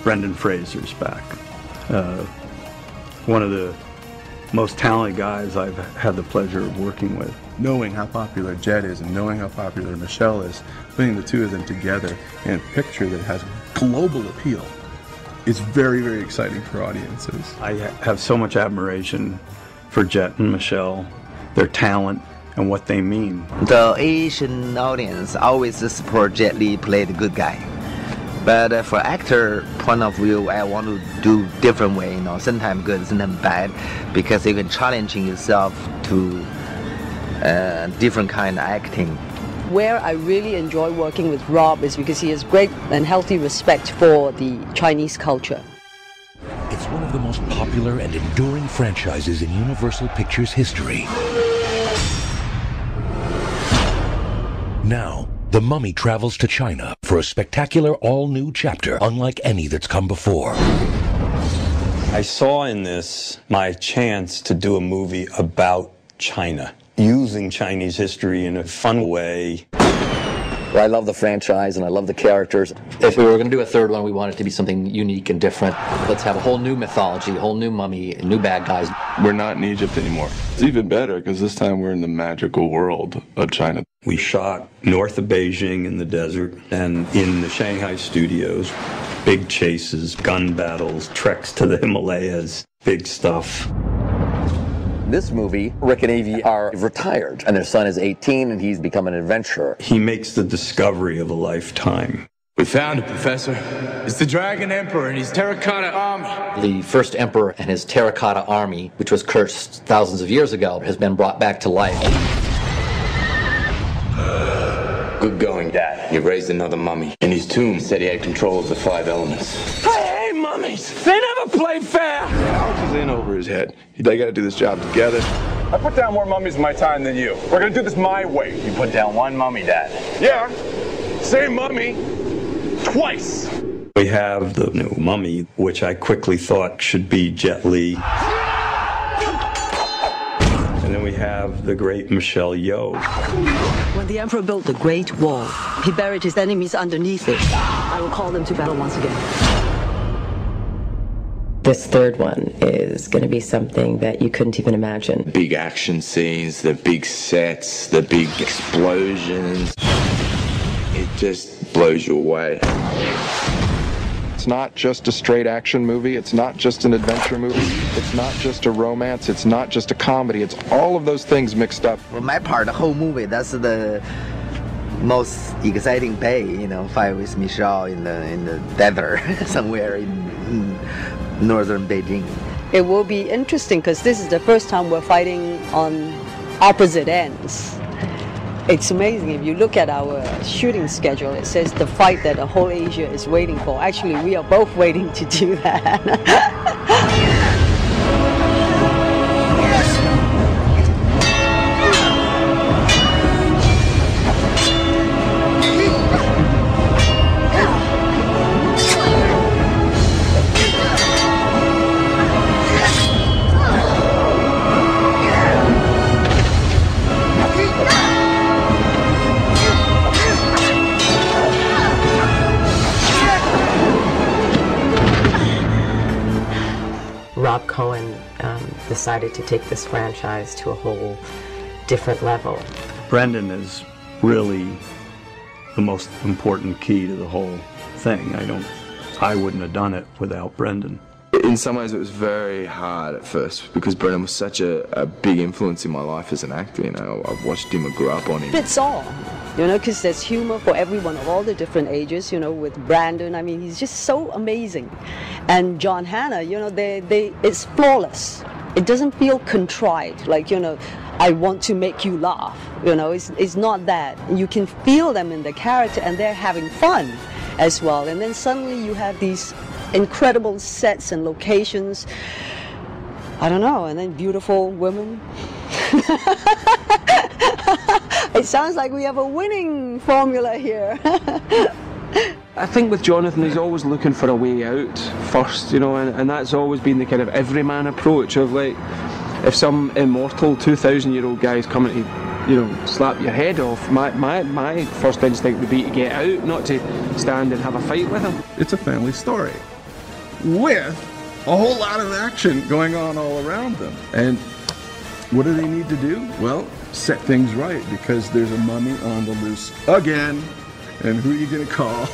Brendan Fraser's back. One of the most talented guys I've had the pleasure of working with. Knowing how popular Jet is and knowing how popular Michelle is, putting the two of them together in a picture that has global appeal is very, very exciting for audiences. I have so much admiration for Jet and Michelle, their talent, and what they mean. The Asian audience always support Jet Li play the good guy. But for actor point of view, I want to do different way, sometimes good, sometimes bad, because you can challenging yourself to different kind of acting. Where I really enjoy working with Hrob is because he has great and healthy respect for the Chinese culture. It's one of the most popular and enduring franchises in Universal Pictures history. Now, the Mummy travels to China for a spectacular all-new chapter unlike any that's come before. I saw in this my chance to do a movie about China, using Chinese history in a fun way. I love the franchise and I love the characters. If we were going to do a third one, we want it to be something unique and different. Let's have a whole new mythology, a whole new mummy, new bad guys. We're not in Egypt anymore. It's even better because this time we're in the magical world of China. We shot north of Beijing in the desert and in the Shanghai studios. Big chases, gun battles, treks to the Himalayas, big stuff. This movie, Rick and Evie are retired, and their son is 18, and he's become an adventurer. He makes the discovery of a lifetime. We found it, Professor. It's the Dragon Emperor and his terracotta army. The first emperor and his terracotta army, which was cursed thousands of years ago, has been brought back to life. Good going, Dad. You've raised another mummy. In his tomb, said he had control of the 5 elements. I hate mummies. They never play fair. Alex is in over his head. They got to do this job together. I put down more mummies in my time than you. We're gonna do this my way. You put down one mummy, Dad. Yeah, same mummy, twice. We have the new mummy, which I quickly thought should be Jet Li. And then we have the great Michelle Yeoh. When the emperor built the Great Wall, he buried his enemies underneath it. I will call them to battle once again. This third one is going to be something that you couldn't even imagine. Big action scenes, the big sets, the big explosions. It just blows you away. It's not just a straight action movie. It's not just an adventure movie. It's not just a romance. It's not just a comedy. It's all of those things mixed up. For my part, the whole movie, that's the most exciting day, fight with Michelle in the desert somewhere in northern Beijing. It will be interesting because this is the first time we're fighting on opposite ends. It's amazing. If you look at our shooting schedule, it says the fight that the whole Asia is waiting for. Actually, we are both waiting to do that. Rob Cohen decided to take this franchise to a whole different level. Brendan is really the most important key to the whole thing. I wouldn't have done it without Brendan. In some ways, it was very hard at first because Brendan was such a big influence in my life as an actor. I've watched him and grew up on him. It's all, because there's humor for everyone of all the different ages. With Brandon, he's just so amazing, and John Hannah, it's flawless. It doesn't feel contrite, like I want to make you laugh. It's not that. You can feel them in the character, and they're having fun as well. And then suddenly you have these incredible sets and locations. I don't know, and then beautiful women. It sounds like we have a winning formula here. I think with Jonathan, he's always looking for a way out first, and that's always been the kind of everyman approach of like, if some immortal 2,000-year-old guy is coming to, slap your head off, my first instinct would be to get out, not to stand and have a fight with him. It's a family story. with a whole lot of action going on all around them. And what do they need to do? Well, set things right, because there's a mummy on the loose again. And who are you going to call?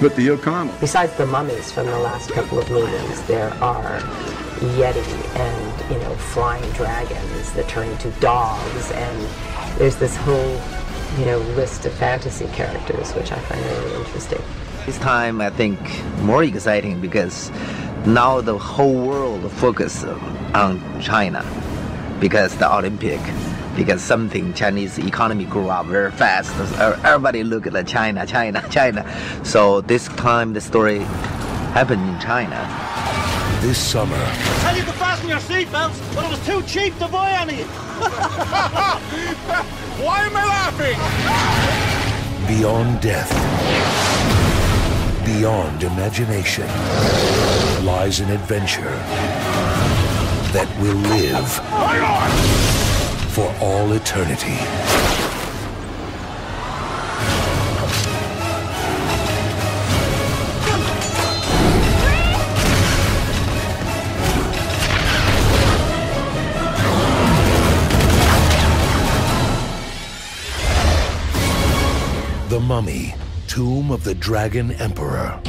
But the O'Connell. Besides the mummies from the last couple of movies, there are Yeti and, you know, flying dragons that turn into dogs, and there's this whole, you know, list of fantasy characters, which I find really interesting. This time, I think, more exciting because now the whole world focus on China because the Olympic, because something Chinese economy grew up very fast. Everybody look at China, China, China. So this time the story happened in China. This summer, I tell you to fasten your seatbelts, but it was too cheap to buy any. Why am I laughing? beyond death, beyond imagination, lies an adventure that will live for all eternity. The Mummy, Tomb of the Dragon Emperor.